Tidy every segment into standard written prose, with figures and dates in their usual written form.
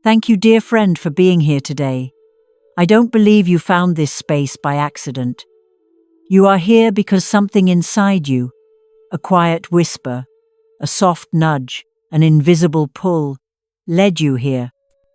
Thank you, dear friend, for being here today. I don't believe you found this space by accident. You are here because something inside you, a quiet whisper, a soft nudge, an invisible pull, led you here.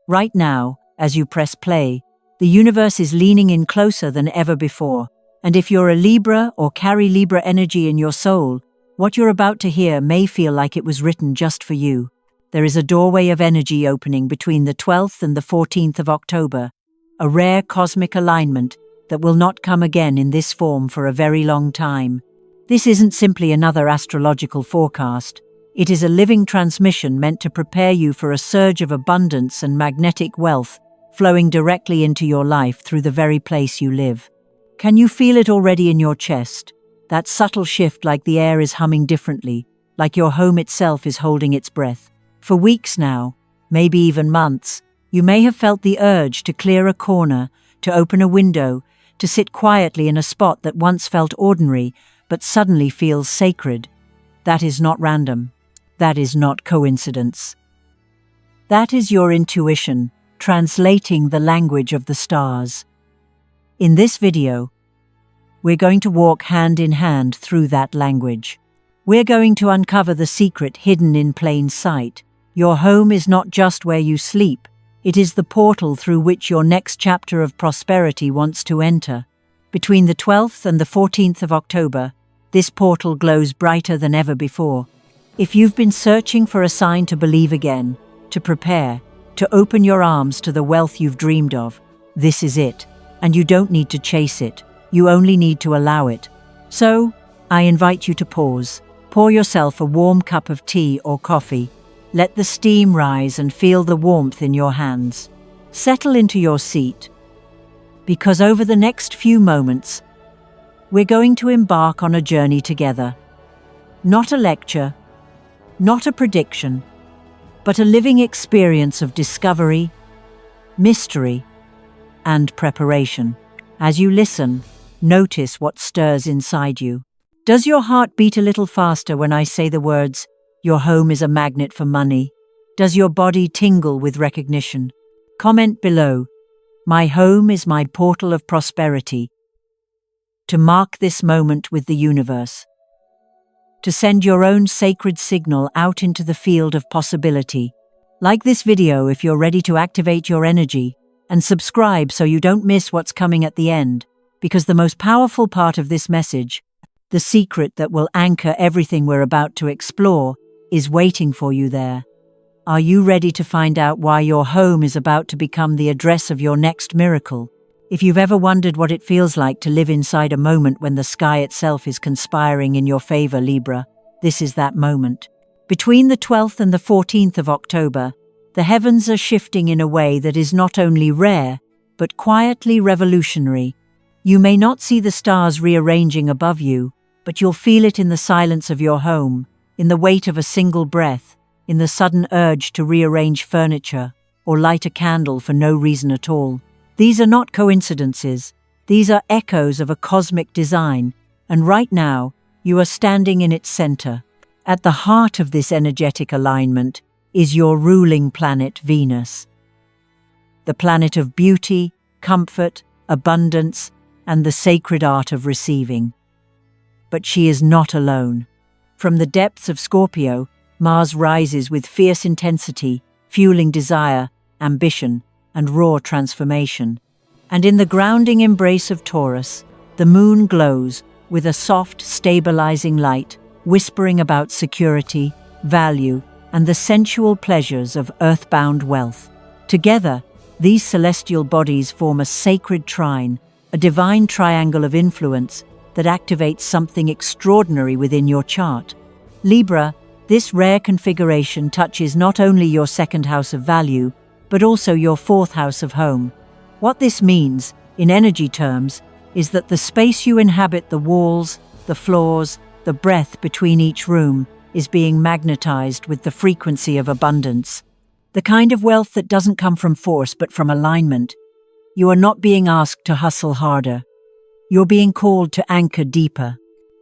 Right now, as you press play, the universe is leaning in closer than ever before. And if you're a Libra or carry Libra energy in your soul, what you're about to hear may feel like it was written just for you. There is a doorway of energy opening between the 12th and the 14th of October, a rare cosmic alignment that will not come again in this form for a very long time. This isn't simply another astrological forecast. It is a living transmission meant to prepare you for a surge of abundance and magnetic wealth flowing directly into your life through the very place you live. Can you feel it already in your chest? That subtle shift, like the air is humming differently, like your home itself is holding its breath. For weeks now, maybe even months, you may have felt the urge to clear a corner, to open a window, to sit quietly in a spot that once felt ordinary but suddenly feels sacred. That is not random. That is not coincidence. That is your intuition, translating the language of the stars. In this video, we're going to walk hand in hand through that language. We're going to uncover the secret hidden in plain sight. Your home is not just where you sleep. It is the portal through which your next chapter of prosperity wants to enter. Between the 12th and the 14th of October, this portal glows brighter than ever before. If you've been searching for a sign to believe again, to prepare, to open your arms to the wealth you've dreamed of, this is it. And you don't need to chase it. You only need to allow it. So, I invite you to pause. Pour yourself a warm cup of tea or coffee. Let the steam rise and feel the warmth in your hands. Settle into your seat, because over the next few moments, we're going to embark on a journey together. Not a lecture, not a prediction, but a living experience of discovery, mystery, and preparation. As you listen, notice what stirs inside you. Does your heart beat a little faster when I say the words, "Your home is a magnet for money"? Does your body tingle with recognition? Comment below, "My home is my portal of prosperity," to mark this moment with the universe. To send your own sacred signal out into the field of possibility. Like this video if you're ready to activate your energy, and subscribe so you don't miss what's coming at the end, because the most powerful part of this message, the secret that will anchor everything we're about to explore, is waiting for you there. Are you ready to find out why your home is about to become the address of your next miracle? If you've ever wondered what it feels like to live inside a moment when the sky itself is conspiring in your favor, Libra, this is that moment. Between the 12th and the 14th of October, the heavens are shifting in a way that is not only rare, but quietly revolutionary. You may not see the stars rearranging above you, but you'll feel it in the silence of your home, in the weight of a single breath, in the sudden urge to rearrange furniture or light a candle for no reason at all. These are not coincidences. These are echoes of a cosmic design, and right now, you are standing in its center. At the heart of this energetic alignment is your ruling planet, Venus. The planet of beauty, comfort, abundance, and the sacred art of receiving. But she is not alone. From the depths of Scorpio, Mars rises with fierce intensity, fueling desire, ambition, and raw transformation. And in the grounding embrace of Taurus, the moon glows with a soft, stabilizing light, whispering about security, value, and the sensual pleasures of earthbound wealth. Together, these celestial bodies form a sacred trine, a divine triangle of influence that activates something extraordinary within your chart. Libra, this rare configuration touches not only your second house of value, but also your fourth house of home. What this means, in energy terms, is that the space you inhabit, the walls, the floors, the breath between each room, is being magnetized with the frequency of abundance. The kind of wealth that doesn't come from force but from alignment. You are not being asked to hustle harder. You're being called to anchor deeper.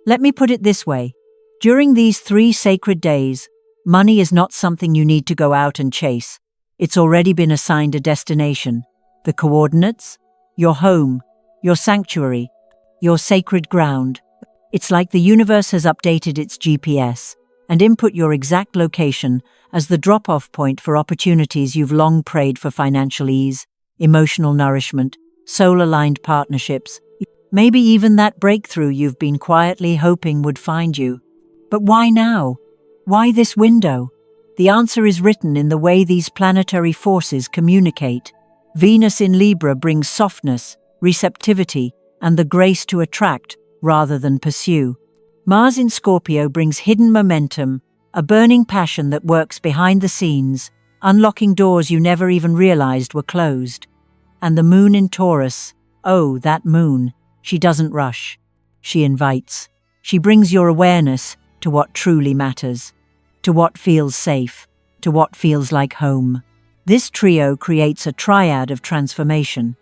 Let me put it this way. During these 3 sacred days, money is not something you need to go out and chase. It's already been assigned a destination. The coordinates? Your home, your sanctuary, your sacred ground. It's like the universe has updated its GPS and input your exact location as the drop-off point for opportunities you've long prayed for: financial ease, emotional nourishment, soul-aligned partnerships, maybe even that breakthrough you've been quietly hoping would find you. But why now? Why this window? The answer is written in the way these planetary forces communicate. Venus in Libra brings softness, receptivity, and the grace to attract rather than pursue. Mars in Scorpio brings hidden momentum, a burning passion that works behind the scenes, unlocking doors you never even realized were closed. And the Moon in Taurus, oh, that moon, she doesn't rush. She invites. She brings your awareness to what truly matters, to what feels safe, to what feels like home. This trio creates a triad of transformation.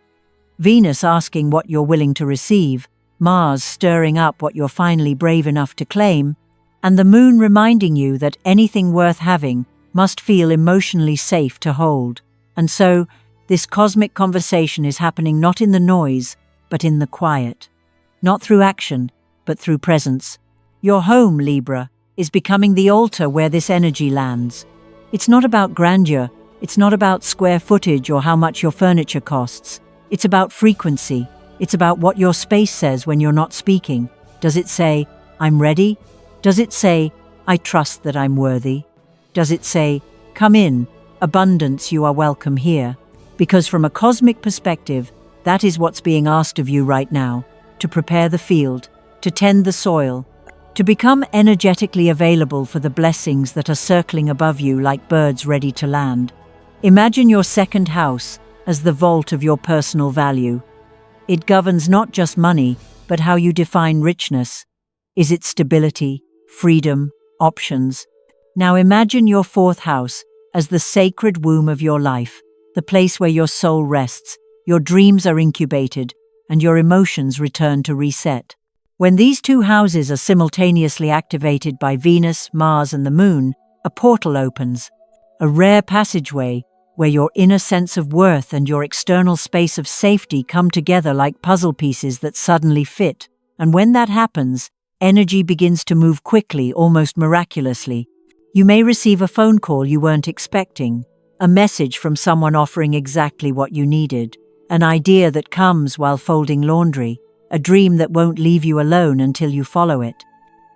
Venus asking what you're willing to receive, Mars stirring up what you're finally brave enough to claim, and the Moon reminding you that anything worth having must feel emotionally safe to hold. And so, this cosmic conversation is happening not in the noise, but in the quiet. Not through action, but through presence. Your home, Libra, is becoming the altar where this energy lands. It's not about grandeur, it's not about square footage or how much your furniture costs. It's about frequency. It's about what your space says when you're not speaking. Does it say, "I'm ready"? Does it say, "I trust that I'm worthy"? Does it say, "Come in, abundance, you are welcome here"? Because from a cosmic perspective, that is what's being asked of you right now: to prepare the field, to tend the soil, to become energetically available for the blessings that are circling above you like birds ready to land. Imagine your second house as the vault of your personal value. It governs not just money, but how you define richness. Is it stability, freedom, options? Now imagine your fourth house as the sacred womb of your life, the place where your soul rests, your dreams are incubated, and your emotions return to reset. When these two houses are simultaneously activated by Venus, Mars, and the Moon, a portal opens, a rare passageway where your inner sense of worth and your external space of safety come together like puzzle pieces that suddenly fit. And when that happens, energy begins to move quickly, almost miraculously. You may receive a phone call you weren't expecting, a message from someone offering exactly what you needed, an idea that comes while folding laundry, a dream that won't leave you alone until you follow it.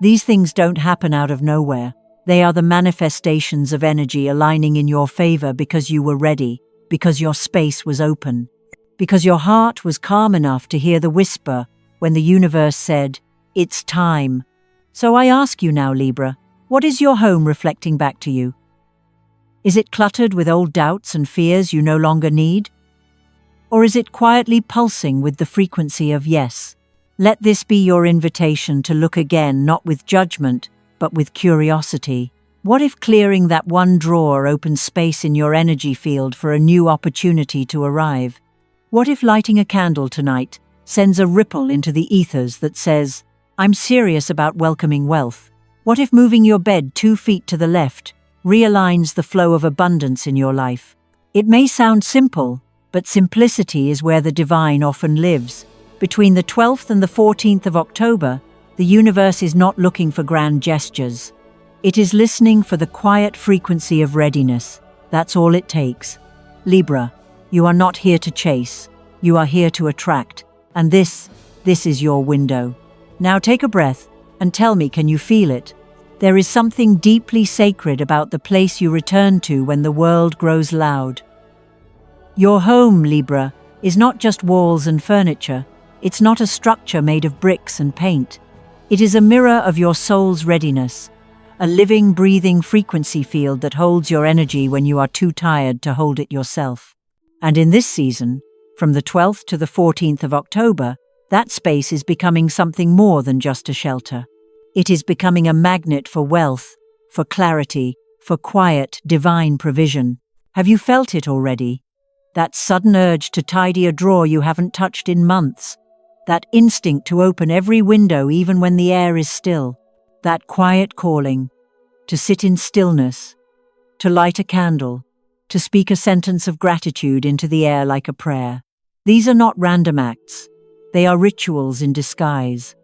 These things don't happen out of nowhere. They are the manifestations of energy aligning in your favor because you were ready, because your space was open, because your heart was calm enough to hear the whisper when the universe said, "It's time." So I ask you now, Libra, what is your home reflecting back to you? Is it cluttered with old doubts and fears you no longer need? Or is it quietly pulsing with the frequency of yes? Let this be your invitation to look again, not with judgment, but with curiosity. What if clearing that one drawer opens space in your energy field for a new opportunity to arrive? What if lighting a candle tonight sends a ripple into the ethers that says, "I'm serious about welcoming wealth"? What if moving your bed 2 feet to the left realigns the flow of abundance in your life? It may sound simple, but simplicity is where the divine often lives. Between the 12th and the 14th of October, the universe is not looking for grand gestures. It is listening for the quiet frequency of readiness. That's all it takes. Libra, you are not here to chase. You are here to attract. And this is your window. Now take a breath and tell me, can you feel it? There is something deeply sacred about the place you return to when the world grows loud. Your home, Libra, is not just walls and furniture. It's not a structure made of bricks and paint. It is a mirror of your soul's readiness, a living, breathing frequency field that holds your energy when you are too tired to hold it yourself. And in this season, from the 12th to the 14th of October, that space is becoming something more than just a shelter. It is becoming a magnet for wealth, for clarity, for quiet, divine provision. Have you felt it already? That sudden urge to tidy a drawer you haven't touched in months. That instinct to open every window even when the air is still. That quiet calling. To sit in stillness. To light a candle. to speak a sentence of gratitude into the air like a prayer. These are not random acts. They are rituals in disguise.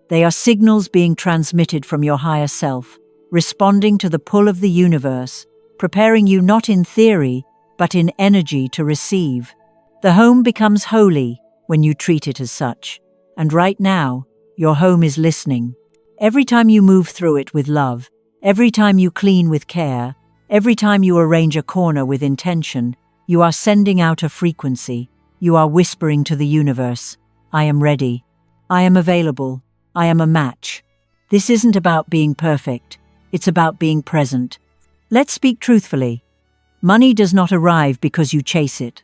They are signals being transmitted from your higher self, responding to the pull of the universe, preparing you not in theory, but in energy to receive. The home becomes holy when you treat it as such. And right now, your home is listening. Every time you move through it with love, every time you clean with care, every time you arrange a corner with intention, you are sending out a frequency. You are whispering to the universe, I am ready. I am available. I am a match. This isn't about being perfect. It's about being present. Let's speak truthfully. Money does not arrive because you chase it.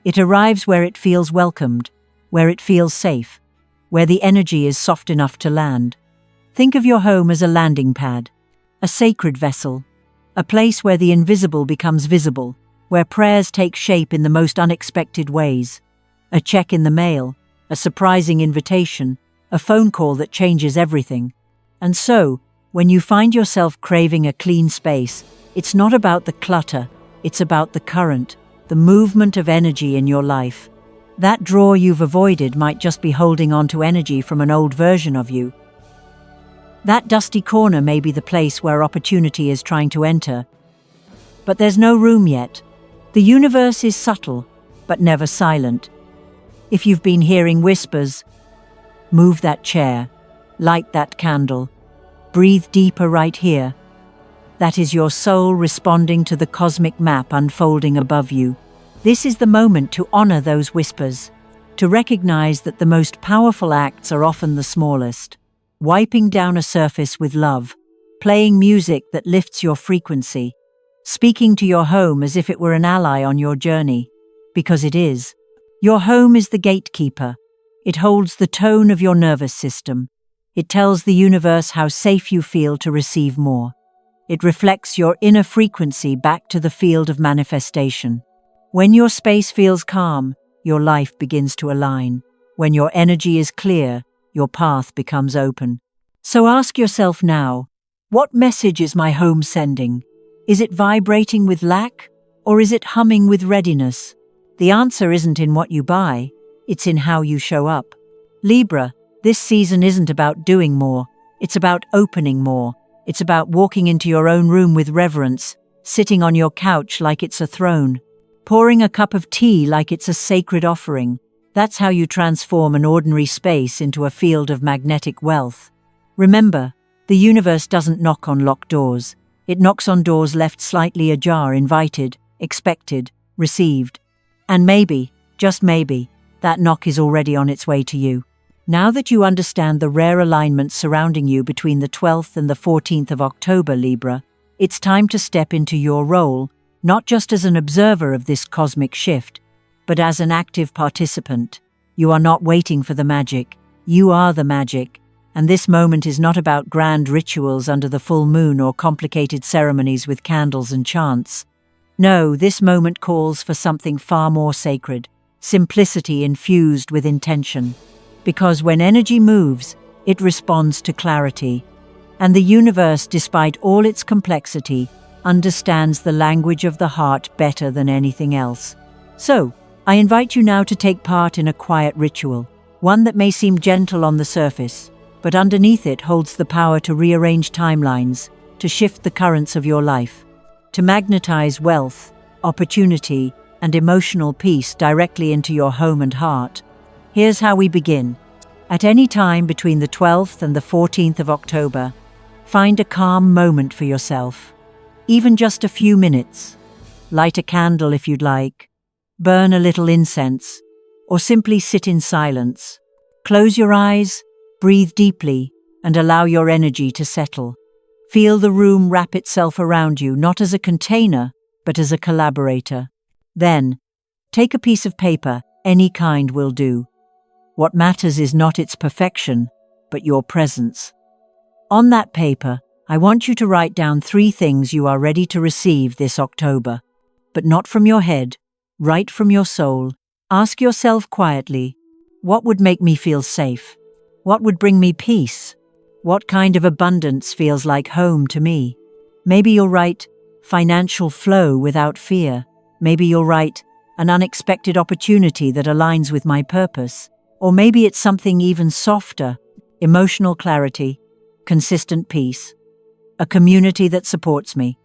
It arrives where it feels welcomed, where it feels safe, where the energy is soft enough to land. Think of your home as a landing pad, a sacred vessel, a place where the invisible becomes visible, where prayers take shape in the most unexpected ways. A check in the mail, a surprising invitation, a phone call that changes everything. And so, when you find yourself craving a clean space, it's not about the clutter, it's about the current, the movement of energy in your life. That drawer you've avoided might just be holding on to energy from an old version of you. That dusty corner may be the place where opportunity is trying to enter. But there's no room yet. The universe is subtle, but never silent. If you've been hearing whispers, move that chair, light that candle, breathe deeper right here. That is your soul responding to the cosmic map unfolding above you. This is the moment to honor those whispers, to recognize that the most powerful acts are often the smallest. Wiping down a surface with love, playing music that lifts your frequency, speaking to your home as if it were an ally on your journey, because it is. Your home is the gatekeeper. It holds the tone of your nervous system. It tells the universe how safe you feel to receive more. It reflects your inner frequency back to the field of manifestation. When your space feels calm, your life begins to align. When your energy is clear, your path becomes open. So ask yourself now, what message is my home sending? Is it vibrating with lack, or is it humming with readiness? The answer isn't in what you buy, it's in how you show up. Libra, this season isn't about doing more, it's about opening more. It's about walking into your own room with reverence, sitting on your couch like it's a throne, pouring a cup of tea like it's a sacred offering. That's how you transform an ordinary space into a field of magnetic wealth. Remember, the universe doesn't knock on locked doors. It knocks on doors left slightly ajar, invited, expected, received. And maybe, just maybe, that knock is already on its way to you. Now that you understand the rare alignments surrounding you between the 12th and the 14th of October, Libra, it's time to step into your role, not just as an observer of this cosmic shift, but as an active participant. You are not waiting for the magic. You are the magic. And this moment is not about grand rituals under the full moon or complicated ceremonies with candles and chants. No, this moment calls for something far more sacred, simplicity infused with intention. Because when energy moves, it responds to clarity. And the universe, despite all its complexity, understands the language of the heart better than anything else. So, I invite you now to take part in a quiet ritual, one that may seem gentle on the surface, but underneath it holds the power to rearrange timelines, to shift the currents of your life, to magnetize wealth, opportunity, and emotional peace directly into your home and heart. Here's how we begin. At any time between the 12th and the 14th of October, find a calm moment for yourself. Even just a few minutes. Light a candle if you'd like. Burn a little incense. Or simply sit in silence. Close your eyes, breathe deeply, and allow your energy to settle. Feel the room wrap itself around you, not as a container, but as a collaborator. Then, take a piece of paper, any kind will do. What matters is not its perfection, but your presence. On that paper, I want you to write down 3 things you are ready to receive this October. But not from your head, right from your soul. Ask yourself quietly, what would make me feel safe? What would bring me peace? What kind of abundance feels like home to me? Maybe you'll write, financial flow without fear. Maybe you're right, an unexpected opportunity that aligns with my purpose. Or maybe it's something even softer, emotional clarity, consistent peace, a community that supports me.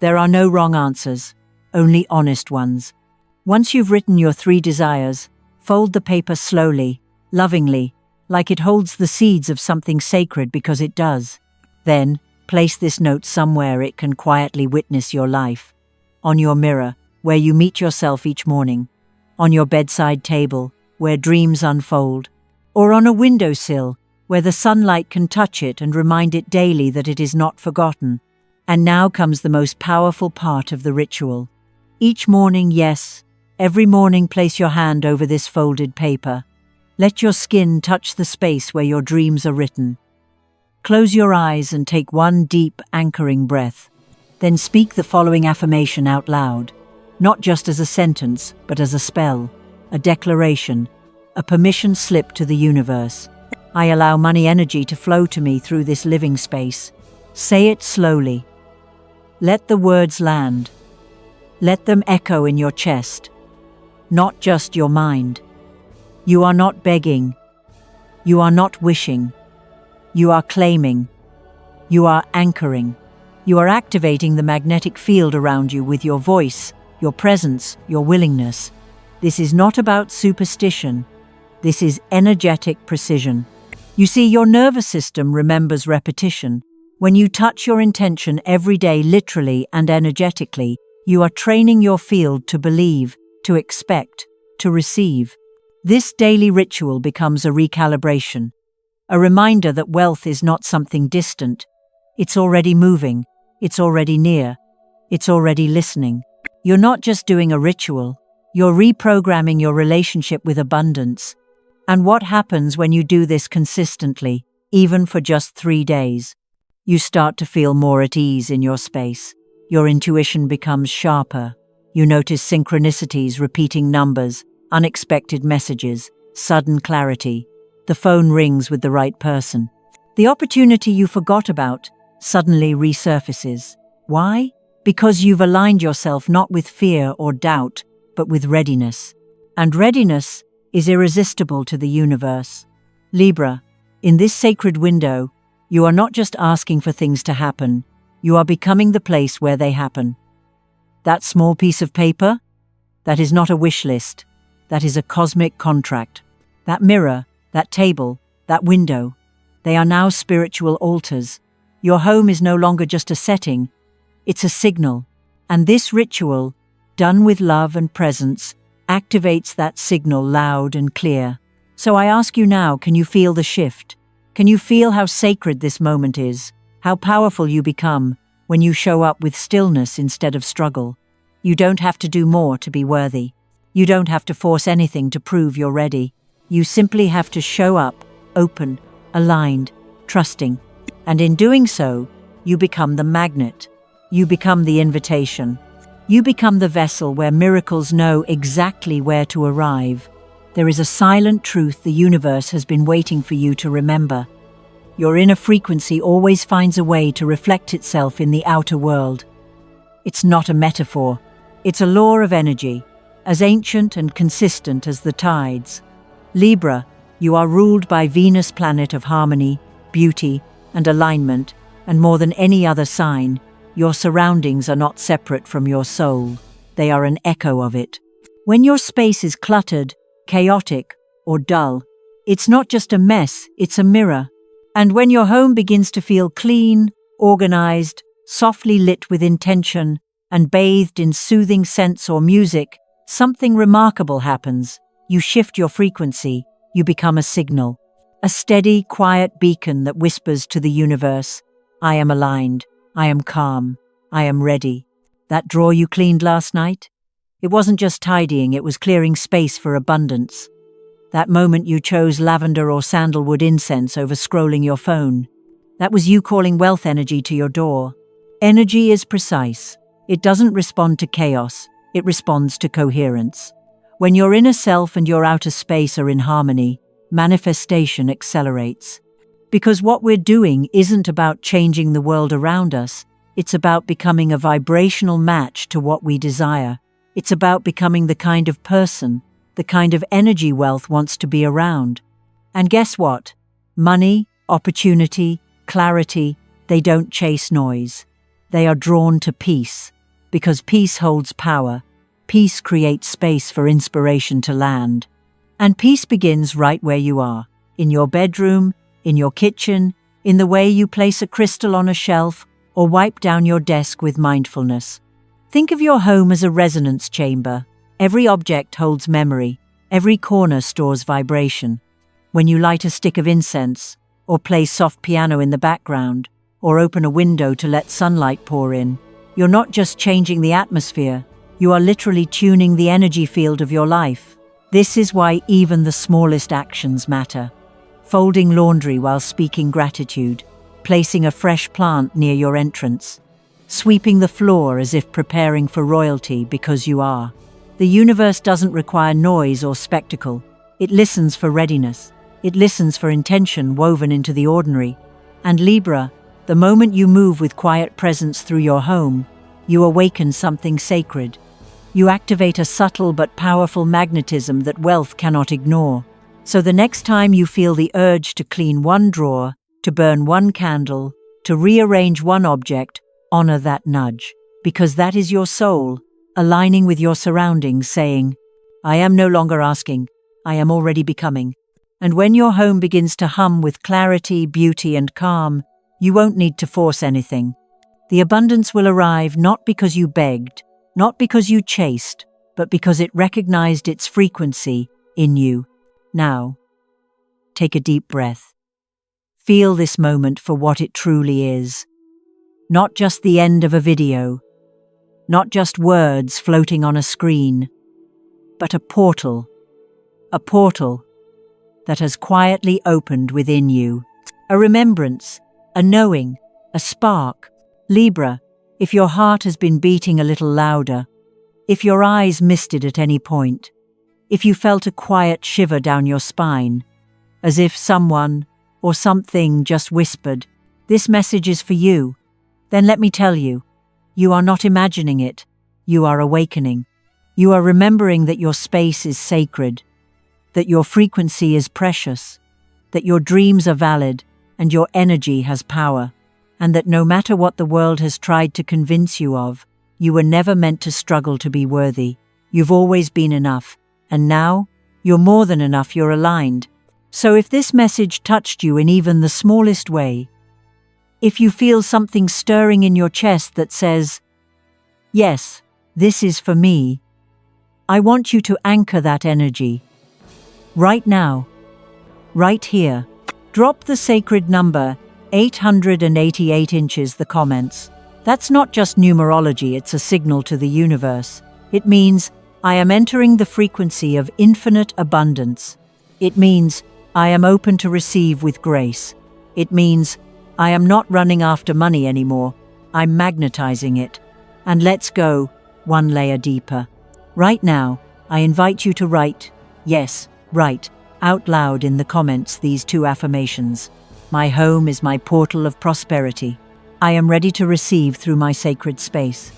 There are no wrong answers, only honest ones. Once you've written your 3 desires, fold the paper slowly, lovingly, like it holds the seeds of something sacred because it does. Then, place this note somewhere it can quietly witness your life. On your mirror, where you meet yourself each morning. On your bedside table, where dreams unfold. Or on a windowsill, where the sunlight can touch it and remind it daily that it is not forgotten. And now comes the most powerful part of the ritual. Each morning, yes, every morning place your hand over this folded paper. Let your skin touch the space where your dreams are written. Close your eyes and take one deep, anchoring breath. Then speak the following affirmation out loud, not just as a sentence, but as a spell, a declaration, a permission slip to the universe. I allow money energy to flow to me through this living space. Say it slowly. Let the words land. Let them echo in your chest, not just your mind. You are not begging. You are not wishing. You are claiming. You are anchoring. You are activating the magnetic field around you with your voice, your presence, your willingness. This is not about superstition. This is energetic precision. You see, your nervous system remembers repetition. When you touch your intention every day, literally and energetically, you are training your field to believe, to expect, to receive. This daily ritual becomes a recalibration, a reminder that wealth is not something distant. It's already moving, it's already near, it's already listening. You're not just doing a ritual, you're reprogramming your relationship with abundance. And what happens when you do this consistently, even for just 3 days? You start to feel more at ease in your space. Your intuition becomes sharper. You notice synchronicities, repeating numbers, unexpected messages, sudden clarity. The phone rings with the right person. The opportunity you forgot about suddenly resurfaces. Why? Because you've aligned yourself not with fear or doubt, but with readiness. And readiness is irresistible to the universe. Libra, in this sacred window, you are not just asking for things to happen, you are becoming the place where they happen. That small piece of paper? That is not a wish list. That is a cosmic contract. That mirror, that table, that window, they are now spiritual altars. Your home is no longer just a setting, it's a signal. And this ritual, done with love and presence, activates that signal loud and clear. So I ask you now, can you feel the shift? Can you feel how sacred this moment is? How powerful you become when you show up with stillness instead of struggle? You don't have to do more to be worthy. You don't have to force anything to prove you're ready. You simply have to show up, open, aligned, trusting. And in doing so, you become the magnet. You become the invitation. You become the vessel where miracles know exactly where to arrive. There is a silent truth the universe has been waiting for you to remember. Your inner frequency always finds a way to reflect itself in the outer world. It's not a metaphor. It's a law of energy, as ancient and consistent as the tides. Libra, you are ruled by Venus, planet of harmony, beauty, and alignment, and more than any other sign, your surroundings are not separate from your soul. They are an echo of it. When your space is cluttered, chaotic, or dull, it's not just a mess, it's a mirror. And when your home begins to feel clean, organized, softly lit with intention, and bathed in soothing scents or music, something remarkable happens. You shift your frequency, you become a signal. A steady, quiet beacon that whispers to the universe, I am aligned, I am calm, I am ready. That drawer you cleaned last night? It wasn't just tidying, it was clearing space for abundance. That moment you chose lavender or sandalwood incense over scrolling your phone. That was you calling wealth energy to your door. Energy is precise. It doesn't respond to chaos, it responds to coherence. When your inner self and your outer space are in harmony, manifestation accelerates. Because what we're doing isn't about changing the world around us, it's about becoming a vibrational match to what we desire. It's about becoming the kind of person, the kind of energy wealth wants to be around. And guess what? Money, opportunity, clarity, they don't chase noise. They are drawn to peace, because peace holds power. Peace creates space for inspiration to land. And peace begins right where you are, in your bedroom, in your kitchen, in the way you place a crystal on a shelf or wipe down your desk with mindfulness. Think of your home as a resonance chamber. Every object holds memory. Every corner stores vibration. When you light a stick of incense, or play soft piano in the background, or open a window to let sunlight pour in, you're not just changing the atmosphere, you are literally tuning the energy field of your life. This is why even the smallest actions matter. Folding laundry while speaking gratitude, placing a fresh plant near your entrance, sweeping the floor as if preparing for royalty because you are. The universe doesn't require noise or spectacle. It listens for readiness. It listens for intention woven into the ordinary. And Libra, the moment you move with quiet presence through your home, you awaken something sacred. You activate a subtle but powerful magnetism that wealth cannot ignore. So the next time you feel the urge to clean one drawer, to burn one candle, to rearrange one object, honor that nudge, because that is your soul, aligning with your surroundings, saying, I am no longer asking, I am already becoming. And when your home begins to hum with clarity, beauty, and calm, you won't need to force anything. The abundance will arrive not because you begged, not because you chased, but because it recognized its frequency in you. Now, take a deep breath. Feel this moment for what it truly is. Not just the end of a video, not just words floating on a screen, but a portal that has quietly opened within you. A remembrance, a knowing, a spark. Libra, if your heart has been beating a little louder, if your eyes misted at any point, if you felt a quiet shiver down your spine, as if someone or something just whispered, this message is for you, then let me tell you, you are not imagining it, you are awakening. You are remembering that your space is sacred, that your frequency is precious, that your dreams are valid and your energy has power, and that no matter what the world has tried to convince you of, you were never meant to struggle to be worthy. You've always been enough, and now you're more than enough, you're aligned. So if this message touched you in even the smallest way, if you feel something stirring in your chest that says, yes, this is for me, I want you to anchor that energy. Right now, right here, drop the sacred number 888 inches, the comments. That's not just numerology, it's a signal to the universe. It means I am entering the frequency of infinite abundance. It means I am open to receive with grace. It means I am not running after money anymore. I'm magnetizing it. And let's go one layer deeper. Right now, I invite you to write, yes, write, out loud in the comments these two affirmations. My home is my portal of prosperity. I am ready to receive through my sacred space.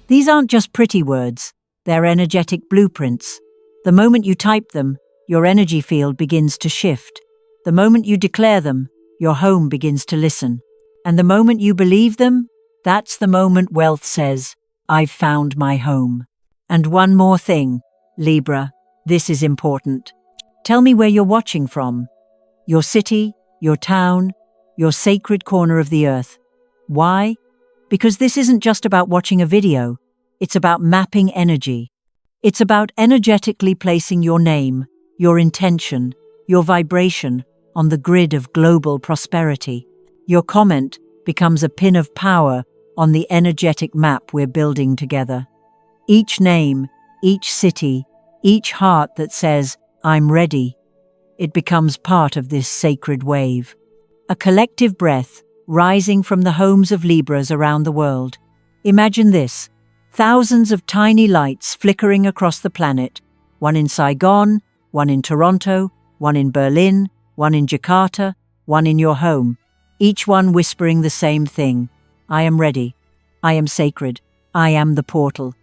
These aren't just pretty words, they're energetic blueprints. The moment you type them, your energy field begins to shift. The moment you declare them, your home begins to listen. And the moment you believe them, that's the moment wealth says, I've found my home. And one more thing, Libra, this is important. Tell me where you're watching from. Your city, your town, your sacred corner of the earth. Why? Because this isn't just about watching a video. It's about mapping energy. It's about energetically placing your name, your intention, your vibration on the grid of global prosperity. Your comment becomes a pin of power on the energetic map we're building together. Each name, each city, each heart that says, I'm ready, it becomes part of this sacred wave. A collective breath rising from the homes of Libras around the world. Imagine this, thousands of tiny lights flickering across the planet, one in Saigon, one in Toronto, one in Berlin, one in Jakarta, one in your home, each one whispering the same thing. I am ready. I am sacred. I am the portal.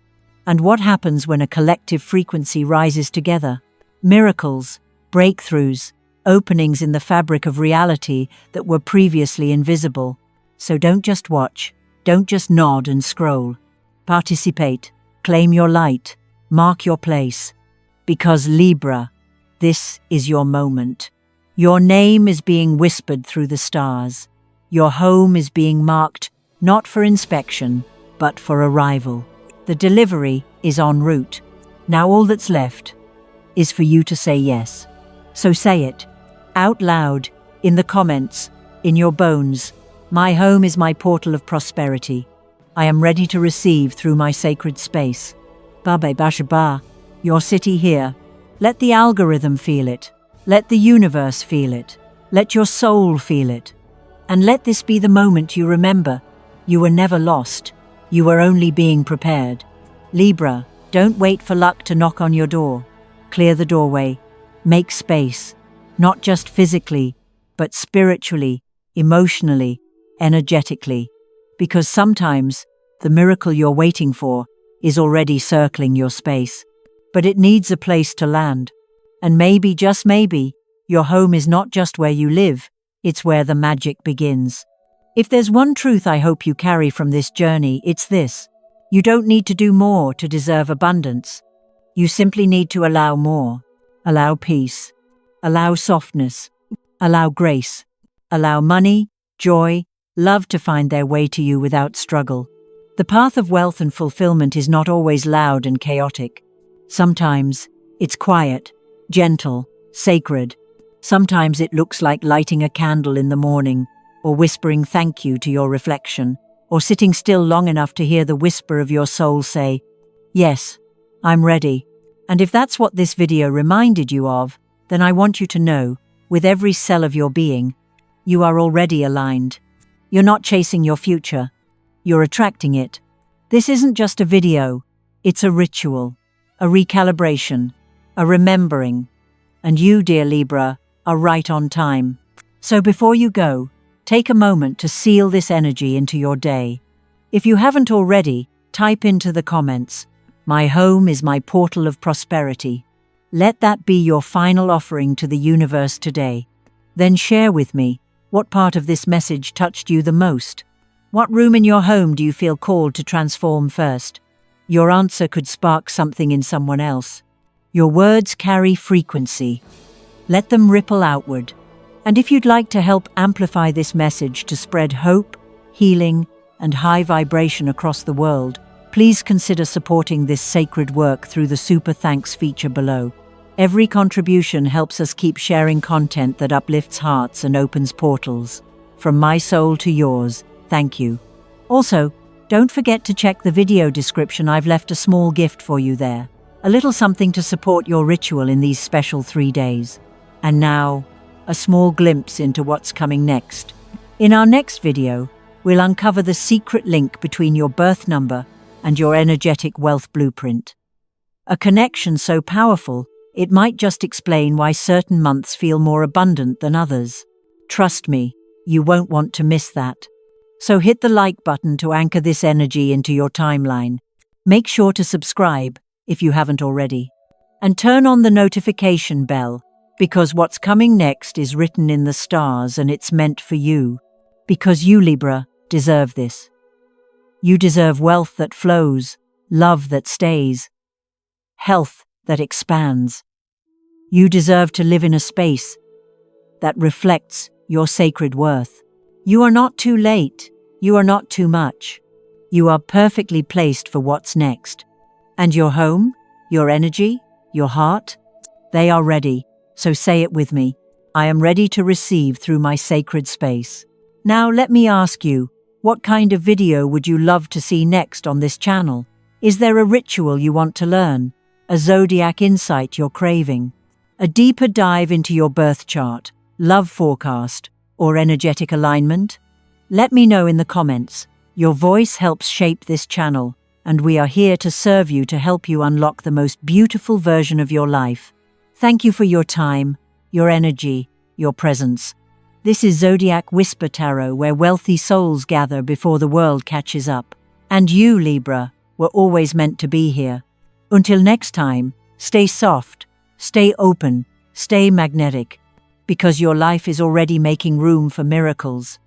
And what happens when a collective frequency rises together? Miracles, breakthroughs, openings in the fabric of reality that were previously invisible. So don't just watch, don't just nod and scroll. Participate, claim your light, mark your place. Because Libra, this is your moment. Your name is being whispered through the stars. Your home is being marked not for inspection, but for arrival. The delivery is en route. Now all that's left is for you to say yes. So say it, out loud, in the comments, in your bones. My home is my portal of prosperity. I am ready to receive through my sacred space. Babe Bashaba, your city here. Let the algorithm feel it. Let the universe feel it. Let your soul feel it. And let this be the moment you remember. You were never lost. You were only being prepared. Libra, don't wait for luck to knock on your door. Clear the doorway. Make space. Not just physically, but spiritually, emotionally, energetically. Because sometimes the miracle you're waiting for is already circling your space. But it needs a place to land. And maybe, just maybe, your home is not just where you live, it's where the magic begins. If there's one truth I hope you carry from this journey, it's this. You don't need to do more to deserve abundance. You simply need to allow more. Allow peace. Allow softness. Allow grace. Allow money, joy, love to find their way to you without struggle. The path of wealth and fulfillment is not always loud and chaotic. Sometimes it's quiet, gentle, sacred. Sometimes it looks like lighting a candle in the morning, or whispering thank you to your reflection, or sitting still long enough to hear the whisper of your soul say, "Yes, I'm ready." And if that's what this video reminded you of, then I want you to know, with every cell of your being, you are already aligned. You're not chasing your future. You're attracting it. This isn't just a video. It's a ritual, a recalibration, a remembering. And you, dear Libra, are right on time. So before you go, take a moment to seal this energy into your day. If you haven't already, type into the comments, "My home is my portal of prosperity." Let that be your final offering to the universe today. Then share with me, what part of this message touched you the most? What room in your home do you feel called to transform first? Your answer could spark something in someone else. Your words carry frequency. Let them ripple outward. And if you'd like to help amplify this message to spread hope, healing, and high vibration across the world, please consider supporting this sacred work through the Super Thanks feature below. Every contribution helps us keep sharing content that uplifts hearts and opens portals. From my soul to yours, thank you. Also, don't forget to check the video description. I've left a small gift for you there. A little something to support your ritual in these special 3 days. And now, a small glimpse into what's coming next. In our next video, we'll uncover the secret link between your birth number and your energetic wealth blueprint. A connection so powerful, it might just explain why certain months feel more abundant than others. Trust me, you won't want to miss that. So hit the like button to anchor this energy into your timeline. Make sure to subscribe if you haven't already. And turn on the notification bell, because what's coming next is written in the stars and it's meant for you. Because you, Libra, deserve this. You deserve wealth that flows, love that stays, health that expands. You deserve to live in a space that reflects your sacred worth. You are not too late. You are not too much. You are perfectly placed for what's next. And your home, your energy, your heart, they are ready. So say it with me. I am ready to receive through my sacred space. Now let me ask you, what kind of video would you love to see next on this channel? Is there a ritual you want to learn? A zodiac insight you're craving? A deeper dive into your birth chart, love forecast, or energetic alignment? Let me know in the comments. Your voice helps shape this channel, and we are here to serve you to help you unlock the most beautiful version of your life. Thank you for your time, your energy, your presence. This is Zodiac Whisper Tarot, where wealthy souls gather before the world catches up. And you, Libra, were always meant to be here. Until next time, stay soft, stay open, stay magnetic, because your life is already making room for miracles.